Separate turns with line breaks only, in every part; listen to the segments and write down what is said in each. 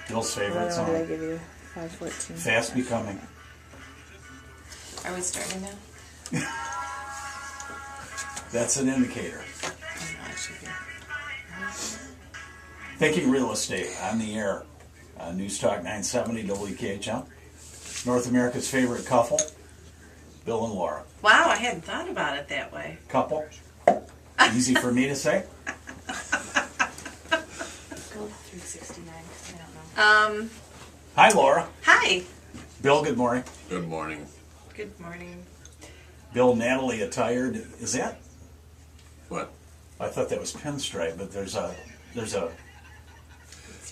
Bill's favorite
What did I
song.
give you? 5:14.
Fast Becoming.
Are we starting now?
That's an indicator.
I know I should be.
Thinking Real Estate on the air. News Talk 970 WKHL. North America's favorite couple, Bill and Laura.
Wow, I hadn't thought about it that way.
Couple. Easy for me to say.
Go 369. I don't know.
Hi, Laura.
Hi.
Bill, good morning.
Good morning.
Good morning.
Bill, Natalie attired. Is that?
What?
I thought that was pinstripe, but there's a.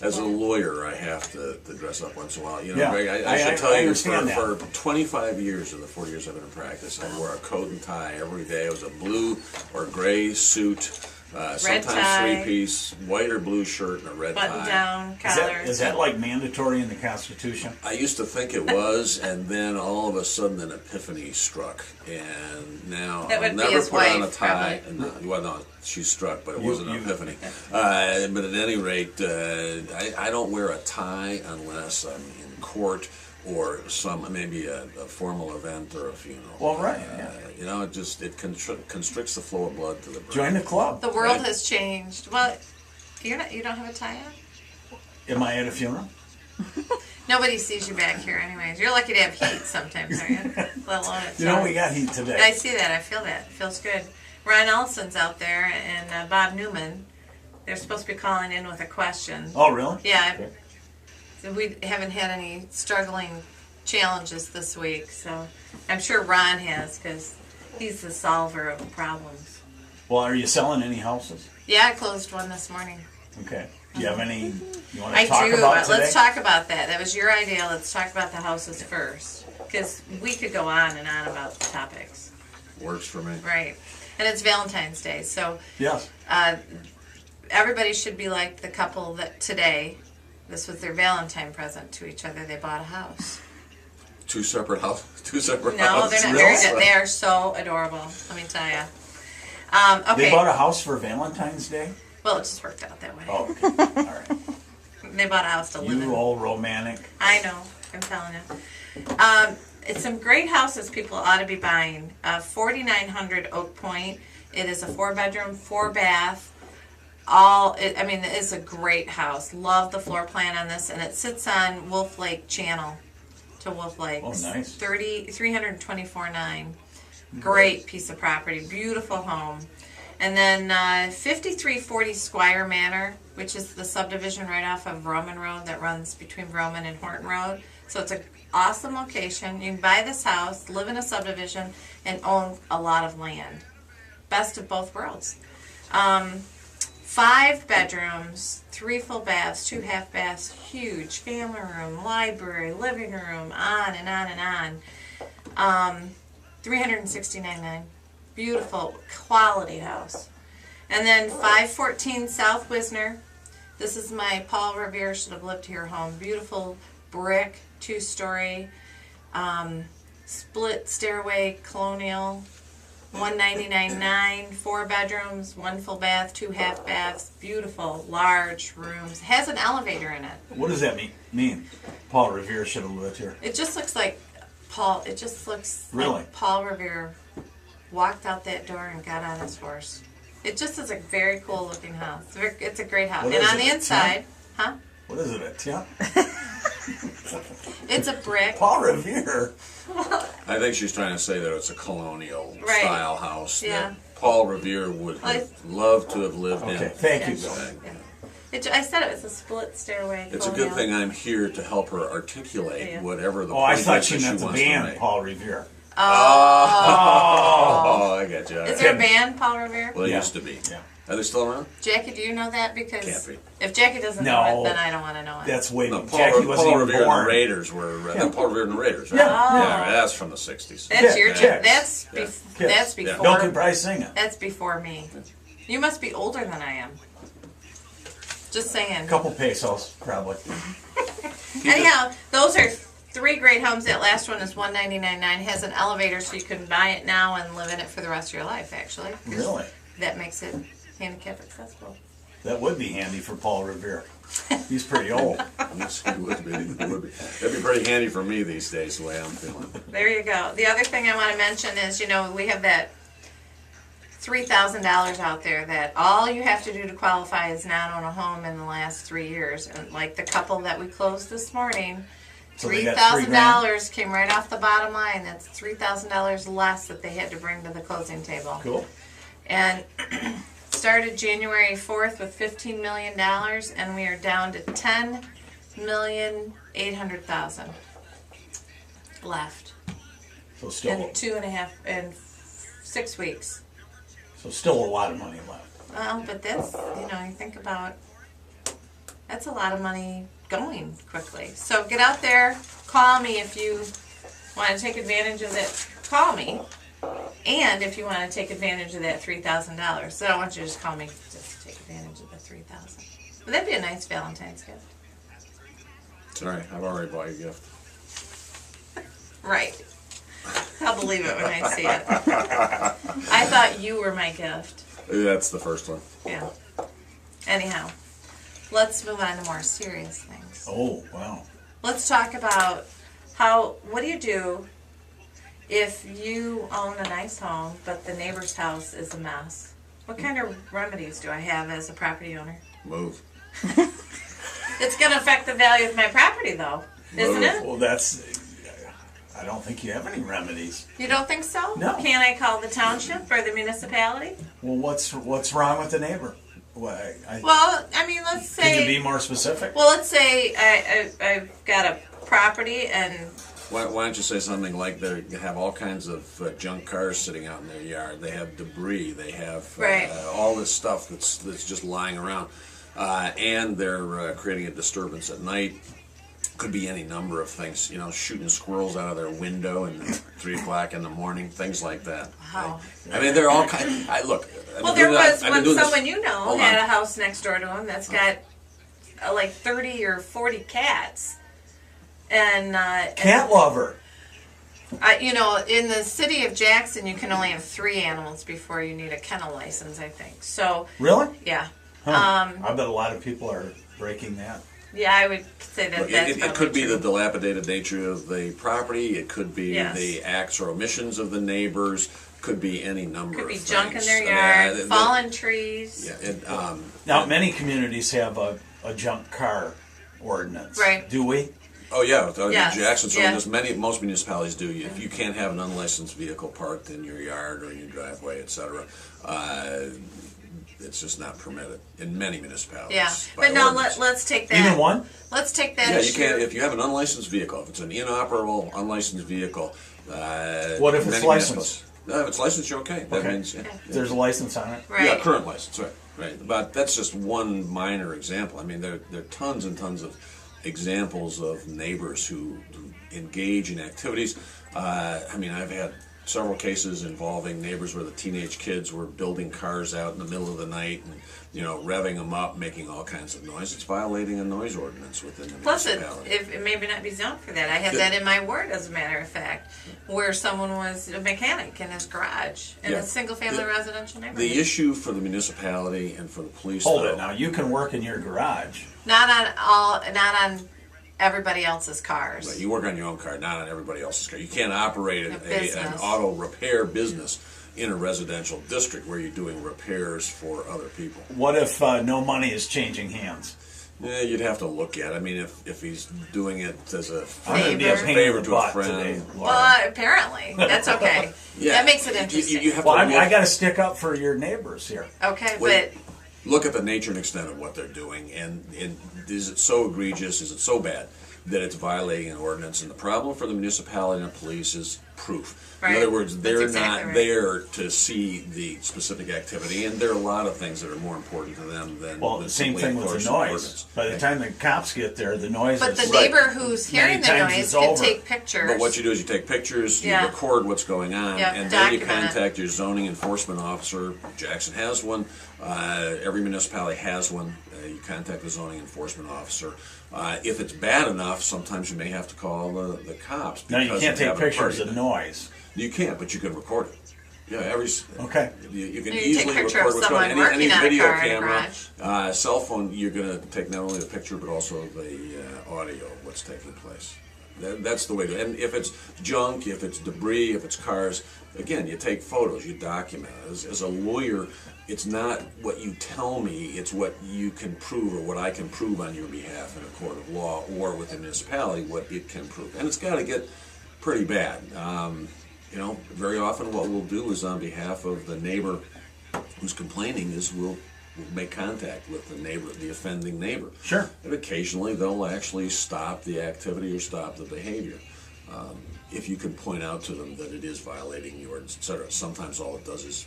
As a lawyer, I have to dress up once in a while. You know,
Yeah,
Greg, I
I
should tell you,
understand
for 25 years of the 40 years I've been in practice, I wore a coat and tie every day. It was a blue or gray suit, sometimes
tie.
three-piece, white or blue shirt and a red
Button
tie.
down,
Is
collar.
is that like mandatory in the Constitution?
I used to think it was, and then all of a sudden an epiphany struck, and now
That
I'll
would be
never
his
put on a
wife,
tie.
probably.
Well, no, she struck, but it
You-
wasn't an
you-
epiphany. But at any rate, I don't wear a tie unless I'm in court or maybe a formal event or a funeral.
Well, right, yeah.
You know, it constricts the flow of blood to the brain.
Join the club.
The world
Right.
has changed. Well, you don't have a tie on?
Am I at a funeral?
Nobody sees you back here anyways. You're lucky to have heat sometimes, aren't you? Let alone it's
You know,
hot.
we got heat
I
today.
see that. I feel that. It feels good. Ron Ellison's out there and Bob Newman. They're supposed to be calling in with a question.
Oh, really?
Yeah.
Okay.
So we haven't had any struggling challenges this week, so I'm sure Ron has because he's the solver of problems.
Well, are you selling any houses?
Yeah, I closed one this morning.
Okay. Do you have any you want
I
to talk
do,
about
but
today?
let's talk about that. That was your idea. Let's talk about the houses first because we could go on and on about the topics.
Works for me.
Right. And it's Valentine's Day, so
Yes.
everybody should be like the couple that today, this was their Valentine present to each other. They bought a house.
Two separate houses.
No, they're not married yet. They are so adorable. Let me tell you. Okay.
They bought a house for Valentine's Day?
Well, it just worked out that way.
Oh, okay. All right.
They bought a house to live in.
You all romantic.
I know. I'm telling you. It's some great houses people ought to be buying. 4900 Oak Point. It is a 4-bedroom, 4-bath. It's a great house. Love the floor plan on this, and it sits on Wolf Lake Channel to Wolf Lake.
Oh, nice.
324.9. Great piece of property. Beautiful home. And then 5340 Squire Manor, which is the subdivision right off of Roman Road that runs between Roman and Horton Road. So it's an awesome location. You can buy this house, live in a subdivision, and own a lot of land. Best of both worlds. 5 bedrooms, 3 full baths, 2 half baths, huge family room, library, living room, on and on and on. $369,900. Beautiful, quality house. And then 514 South Wisner. This is my Paul Revere should have lived here home. Beautiful brick, 2-story, split stairway, colonial. 199.9, 4 bedrooms, 1 full bath, 2 half baths, beautiful, large rooms. Has an elevator in it.
What does that mean? Paul Revere should have lived here.
It just looks like Paul. It just looks
Really?
like Paul Revere walked out that door and got on his horse. It just is a very cool looking house. It's a great house.
What
And
is
on
it,
the
a
inside, huh?
What is it, a tip?
It's a brick.
Paul Revere.
I think she's trying to say that it's a colonial
Right.
style house
Yeah.
that Paul Revere would have loved to have lived
Okay,
in.
thank you,
Yeah.
Bill.
I said it was a split stairway.
It's a good thing I'm here to help her articulate
Yeah.
whatever the
Oh, I
point
thought
is
she
that
meant the
wants to
band,
make.
Paul Revere.
Oh, I got you.
Is there a band, Paul Revere?
Well, it
Yeah.
used to be.
Yeah.
Are they still around?
Jackie, do you know that? Because
Can't be.
if Jackie doesn't know
No.
it, then I don't want to know it.
That's way
No,
Jackie wasn't
Paul
even
Revere and
born.
the Raiders were. Paul Revere and the Raiders. Right?
Yeah.
Yeah, that's from the '60s.
That's
Yeah,
your.
Kiss.
That's
Yeah.
Kiss.
that's
Yeah.
before.
Bill can probably sing it.
That's before me. You must be older than I am. Just saying.
A couple pesos, probably.
Anyhow, those are 3 great homes. That last one is $199.9. Has an elevator, so you can buy it now and live in it for the rest of your life. Actually,
Really?
that makes it handicap accessible.
That would be handy for Paul Revere. He's pretty old.
Yes, it would be. It would be. It'd be pretty handy for me these days, the way I'm feeling.
There you go. The other thing I want to mention is, we have that $3,000 out there that all you have to do to qualify is not own a home in the last 3 years. And like the couple that we closed this morning,
So they got $3,000.
came right off the bottom line. That's $3,000 less that they had to bring to the closing table.
Cool.
And started January 4th with $15 million, and we are down to $10,800,000 left
So still,
in 6 weeks.
so still a lot of money left.
Well, but that's, you think about, that's a lot of money going quickly. So get out there, call me if you want to take advantage of that, call me. And if you want to take advantage of that $3,000. So I don't want you to just call me just to take advantage of the $3,000. But that'd be a nice Valentine's gift.
Sorry, I've already bought your gift.
Right. I'll believe it when I see it. I thought you were my gift.
That's the first one.
Yeah. Anyhow, let's move on to more serious things.
Oh, wow.
Let's talk about what do you do if you own a nice home, but the neighbor's house is a mess? What kind of remedies do I have as a property owner?
Move.
It's going to affect the value of my property, though, isn't it?
Well, I don't think you have any remedies.
You don't think so?
No.
Can't I call the township or the municipality?
Well, what's wrong with the neighbor? Well,
Let's say...
can you be more specific?
Well, let's say I've got a property and...
Why don't you say something like they have all kinds of junk cars sitting out in their yard. They have debris. They have
Right.
all this stuff that's just lying around. And they're creating a disturbance at night. Could be any number of things. Shooting squirrels out of their window at 3 o'clock in the morning. Things like that.
Wow.
I mean, they're all kind. Look.
Well, there was when someone
Hold
had
on.
a house next door to him that's got like 30 or 40 cats. And
Cat lover.
in the city of Jackson, you can only have 3 animals before you need a kennel license, I think. So,
Really?
yeah.
Huh. I bet a lot of people are breaking that.
Yeah, I would say that
Look,
that's
it
probably
could be
true.
the dilapidated nature of the property. It could be
Yes.
the acts or omissions of the neighbors. Could be any number
Could
of
be
things.
junk in their yard,
the-
fallen trees.
Yeah, and,
Now, many communities have a junk car ordinance.
Right.
Do we?
oh yeah,
Yes,
Jackson. So
yeah.
most municipalities do. If you can't have an unlicensed vehicle parked in your yard or your driveway, etc., it's just not permitted in many municipalities.
Yeah,
by
but no,
ordinance.
let's take that.
Even one?
Let's take that.
Yeah, you
issue.
can't if you have an unlicensed vehicle. If it's an inoperable, unlicensed vehicle.
What if it's
many
licensed?
municipalities- No, if it's licensed, you're okay. That
Okay.
means yeah.
There's a license on it.
Right.
Yeah, current license, right. But that's just one minor example. I mean, there are tons and tons of examples of neighbors who engage in activities. I've had several cases involving neighbors where the teenage kids were building cars out in the middle of the night and, revving them up, making all kinds of noise. It's violating a noise ordinance within the
Plus,
municipality.
it may not be zoned for that. I had that in my ward, as a matter of fact, where someone was a mechanic in his garage in
Yeah.
a single-family residential neighborhood.
The issue for the municipality and for the police,
Hold
though,
it now. You can work in your garage.
Not on everybody else's cars.
Right, you work on your own car, not on everybody else's car. You can't operate an
business.
auto repair business in a residential district where you're doing repairs for other people.
What if no money is changing hands?
Yeah, you'd have to look at it. I mean, if he's doing it as a
I'm going to be a
Favor.
pain
Favor
in the
to a
butt
friend.
today. Laura.
Well, apparently. That's okay.
Yeah,
That makes it interesting.
You have
Well,
to look,
I got to stick up for your neighbors here.
Okay,
Wait.
but
look at the nature and extent of what they're doing, and is it so egregious? Is it so bad that it's violating an ordinance? And the problem for the municipality and the police is proof.
Right.
In other words,
That's
they're
exactly
not
right.
there to see the specific activity, and there are a lot of things that are more important to them than
Well,
than
the same
simply
thing with the
enforcing
noise.
ordinance.
By the time the cops get there, the noise
but
is...
the neighbor who's hearing
Many
the
times
noise
it's
can
over.
take pictures.
But what you do is you take pictures, you
Yeah.
record what's going on,
Yeah,
and then you
document it.
contact your zoning enforcement officer. Jackson has one. Every municipality has one. You contact the zoning enforcement officer. If it's bad enough, sometimes you may have to call the cops.
No, you
because
can't
of
take
having a
pictures
party
of
there.
noise.
You can't, but you can record it. Yeah,
Okay.
You can
You take a
easily
picture
record
of
what's going on.
someone
Any
working on a
video
car in a
camera,
garage.
cell phone, you're going to take not only the picture but also the audio of what's taking place. That's the way to. And if it's junk, if it's debris, if it's cars, again, you take photos, you document it. As a lawyer, it's not what you tell me; it's what you can prove or what I can prove on your behalf in a court of law or with the municipality what it can prove. And it's got to get pretty bad. Very often what we'll do is on behalf of the neighbor who's complaining is we'll make contact with the neighbor, the offending neighbor.
Sure.
And occasionally they'll actually stop the activity or stop the behavior. If you can point out to them that it is violating the ordinance, etc. Sometimes all it does is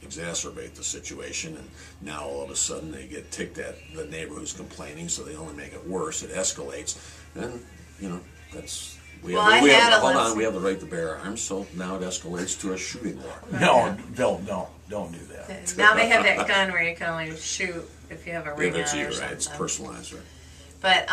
exacerbate the situation, and now all of a sudden they get ticked at the neighbor who's complaining, so they only make it worse. It escalates, and that's. We have the right to bear arms, so now it escalates to a shooting war.
No, don't do that.
Now they have that gun where you can only shoot if you have a ring on it or something.
It's personalized, right?
But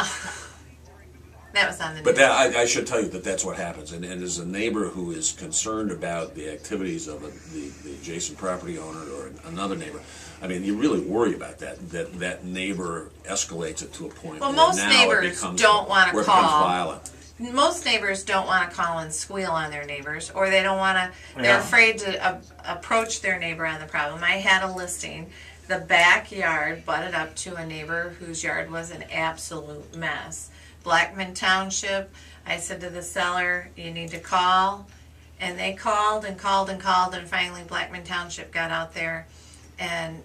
that was on the news.
But that, I should tell you that's what happens. And as a neighbor who is concerned about the activities of the adjacent property owner or another neighbor, I mean, you really worry about that neighbor escalates it to a point
Well,
where
most
now
neighbors
it becomes,
don't want
where
to
it becomes
call.
violent.
Most neighbors don't want to call and squeal on their neighbors, or they don't want to. They're
Yeah.
afraid to approach their neighbor on the problem. I had a listing. The backyard butted up to a neighbor whose yard was an absolute mess. Blackman Township. I said to the seller, "You need to call," and they called and called and called, and finally Blackman Township got out there. And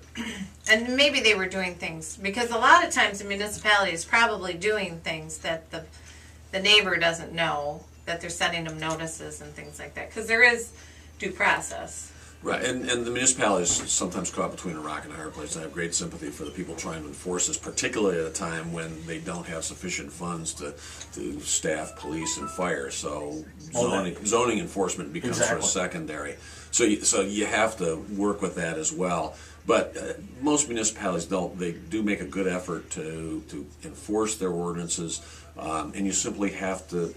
maybe they were doing things, because a lot of times the municipality is probably doing things that the neighbor doesn't know, that they're sending them notices and things like that, because there is due process.
Right, and the municipality is sometimes caught between a rock and a hard place. I have great sympathy for the people trying to enforce this, particularly at a time when they don't have sufficient funds to staff police and fire. So zoning enforcement becomes sort of
Exactly.
secondary. So you have to work with that as well. But most municipalities don't. They do make a good effort to enforce their ordinances, and you simply have to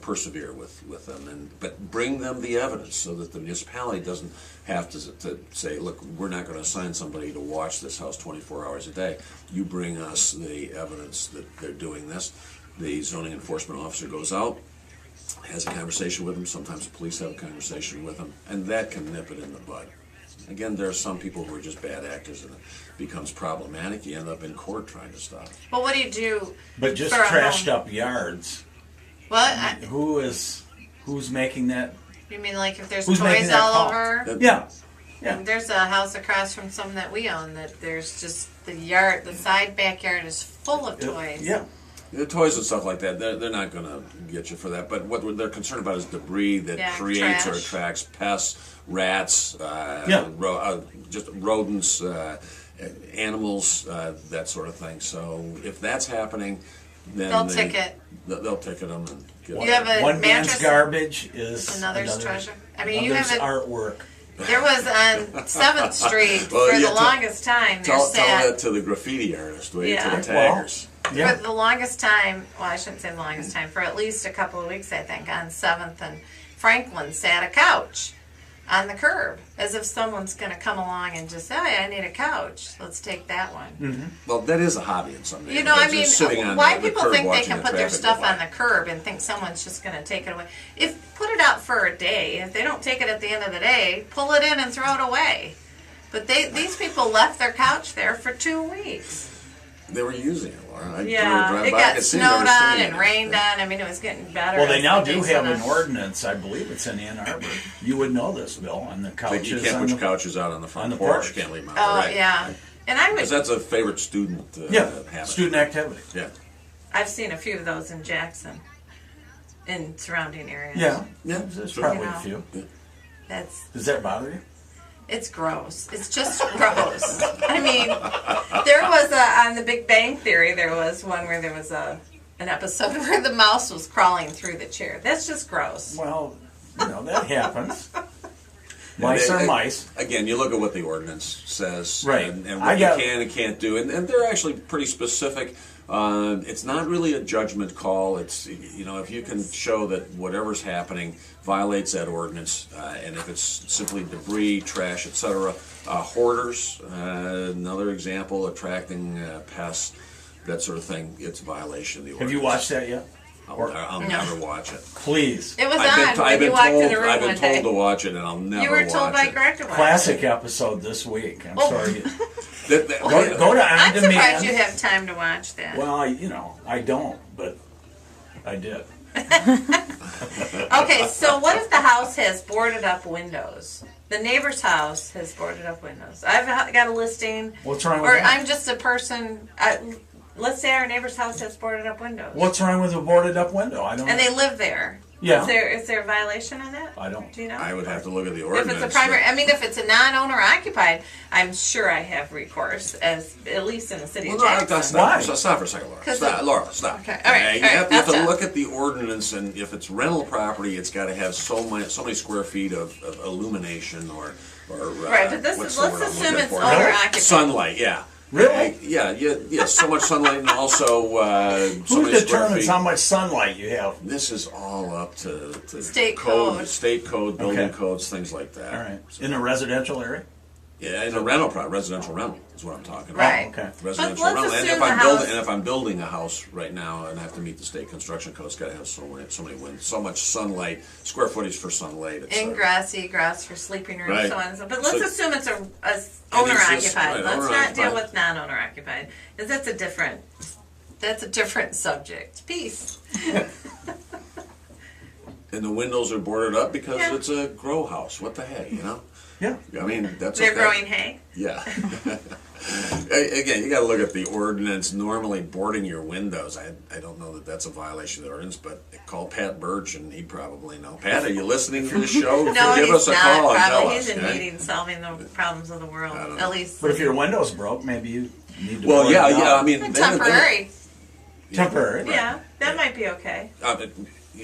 persevere with them, but bring them the evidence so that the municipality doesn't have to say, look, we're not going to assign somebody to watch this house 24 hours a day. You bring us the evidence that they're doing this. The zoning enforcement officer goes out, has a conversation with them. Sometimes the police have a conversation with them, and that can nip it in the bud. Again, there are some people who are just bad actors, and it becomes problematic. You end up in court trying to stop it.
Well, what do you do?
But just
for a
trashed
home?
up yards.
What?
Who's making that?
You mean like if there's
Who's making
toys
that
all
call?
over?
Yeah.
And there's a house across from some that we own that there's just the side backyard is full of toys.
Yeah.
The toys and stuff like that, they're not going to get you for that. But what they're concerned about is debris that creates or
trash.
attracts pests, rats, just rodents, animals, that sort of thing. So if that's happening, then
They'll ticket.
They'll ticket them and get
You have a
One man's
mattress.
garbage is
Another's treasure. I mean, you
another's
have a.
artwork.
There was on 7th Street
Well,
for
yeah,
the longest time.
Tell
There's
that to the graffiti artist, will you,
Yeah.
to the taggers.
Yeah.
For the longest time, well, I shouldn't say the longest time, for at least a couple of weeks, I think, on 7th and Franklin sat a couch on the curb, as if someone's going to come along and just say, "Hey, I need a couch. Let's take that one."
Well, that is a hobby in some
You know, I
neighborhoods,
mean,
is sitting on
why
the
people
curb
think they
watching
can
the
put their
traffic
stuff
go by.
on the curb and think someone's just going to take it away. Put it out for a day. If they don't take it at the end of the day, pull it in and throw it away. But these people left their couch there for 2 weeks.
They were using it, Laura. I
Yeah,
drove
it
by, I
got
could see they were
snowed on
sitting
and
in it.
rained on. I mean, it was getting better.
Well, they
as
now
the
do
days
have
went
an
on.
ordinance. I believe it's in Ann Arbor. You would know this, Bill, on the
Like
couches.
you can't
on
put your
the-
couches out on the front
on the
porch.
porch.
You can't leave them out.
Oh,
right.
yeah. And I
Because
would.
that's a favorite student
Yeah,
habit.
student activity.
Yeah.
I've seen a few of those in Jackson, in surrounding areas.
Yeah,
Yeah,
there's
sure.
probably
You
a
know.
few.
That's.
Does that bother you?
It's gross. It's just gross. I mean, there was on the Big Bang Theory, there was one where there was an episode where the mouse was crawling through the chair. That's just gross.
Well, that happens. Mice are mice.
Again, you look at what the ordinance says,
Right.
and
I
what you
got-
can and can't do, and they're actually pretty specific It's not really a judgment call. It's, you know, if you can show that whatever's happening violates that ordinance, and if it's simply debris, trash, etc. Hoarders, another example, attracting pests, that sort of thing, it's a violation of the ordinance.
Have you watched that yet?
I'll never watch it.
Please.
It was on when you walked in the room
I've been
one day.
told to watch it, and I'll never
You were
watch
told by
it.
Greg to watch
Classic episode this week. I'm sorry.
Go
to
I'm
On
surprised
Demand.
you have time to watch that.
Well, I don't, but I did.
Okay, so what if the house has boarded up windows? The neighbor's house has boarded up windows. I've got a listing.
What's wrong with
Or
that?
I'm just a person. Let's say our neighbor's house has boarded up windows.
What's wrong with a boarded up window? I don't
And
know.
they live there.
Yeah.
Is there a violation on that?
I don't.
Do you know?
I would have to look at the
If
ordinance.
it's a primary, I mean, if it's a non-owner occupied, I'm sure I have recourse, as at least in the city
Well,
of
no,
Jackson.
that's
Why?
not, stop for a second, Laura.
'Cause
Stop, Laura, stop.
Okay, all right,
You
all right,
have to
that's
look
it.
at the ordinance, and if it's rental property, it's got to have so many square feet of illumination or
Right, but this
what's
is,
the
let's
word I'm
assume
looking
it's
for?
owner occupied.
Sunlight, yeah.
Really?
Yeah, so much sunlight, and also so
Who
many square
determines
feet.
how much sunlight you have?
This is all up to
State code.
state code, building
Okay.
codes, things like that.
All right. In a residential area?
Yeah, in a rental property, residential rental is what I'm talking about.
Right.
Oh, okay.
Residential
But let's
rental, and
assume
if
the
I'm
house-
building, and if I'm building a house right now and I have to meet the state construction code, it's got to have so much sunlight, square footage for sunlight, etc.
Ingress, egress for sleeping room,
Right.
so on and so. But let's
So-
assume it's a
And
owner
it's just-
occupied.
right,
Let's
owner
not deal
occupied.
with non-owner occupied, because that's a different subject. Peace.
And the windows are boarded up because
Yeah.
it's a grow house. What the heck, you know?
Yeah.
I mean, that's
They're
okay.
growing hay.
Yeah. Again, you got to look at the ordinance. Normally, boarding your windows, I don't know that that's a violation of the ordinance, but call Pat Birch and he'd probably know. Pat, are you listening to the show?
No,
Give
he's
us a
not.
call and
Probably
tell
he's
us.
in
okay?
meetings solving the problems of the world.
I don't know.
At least.
But if your window's broke, maybe you need to
Well,
board
yeah,
it
yeah.
out.
I mean,
temporary.
Temporary. Right.
Yeah, that might be okay.
As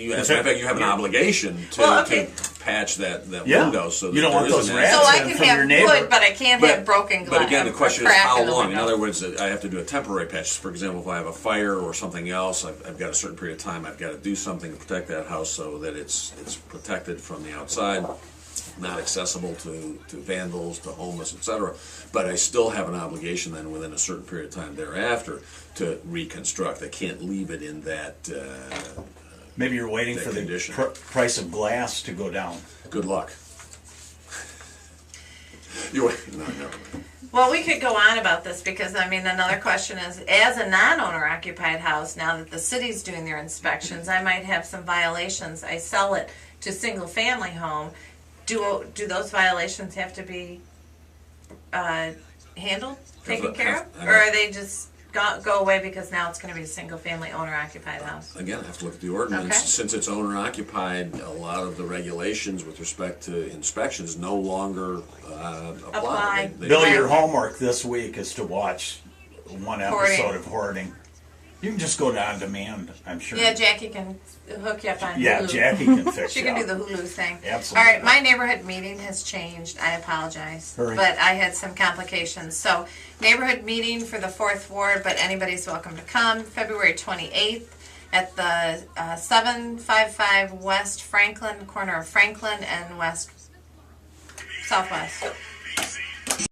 a matter of fact, you have an obligation to,
Well, okay.
to patch that
Yeah.
window so that
You don't
there
want those
isn't
rats
So
any-
I
in
can
from your
have
neighbor.
wood, but I can't have broken glass.
But again, the question
or
is
crack
how
in the
long. In
window.
other words, I have to do a temporary patch. For example, if I have a fire or something else, I've got a certain period of time. I've got to do something to protect that house so that it's protected from the outside, not accessible to vandals, to homeless, etc. But I still have an obligation then within a certain period of time thereafter to reconstruct. I can't leave it in that.
Maybe you're waiting
That
for the
condition.
price of glass to go down.
Good luck. No, never mind.
Well, we could go on about this because, I mean, another question is, as a non-owner occupied house, now that the city's doing their inspections, I might have some violations. I sell it to single family home. Do those violations have to be handled, taken care of? Or are they just go away because now it's going to be a single family owner occupied house?
Again, I have to look at the ordinance.
Okay.
Since it's owner occupied, a lot of the regulations with respect to inspections no longer apply.
Apply.
They-
Bill,
Right.
your homework this week is to watch one
Hoarding.
episode of Hoarding. You can just go to On Demand, I'm sure.
Yeah, Jackie can hook you up on
Yeah,
Hulu.
Jackie can fix
She
you
can do
up.
the Hulu thing.
Absolutely.
All right, my neighborhood meeting has changed. I apologize.
Hurry.
But I had some complications. So, neighborhood meeting for the 4th Ward, but anybody's welcome to come. February 28th at the 755 West Franklin, corner of Franklin and West Southwest.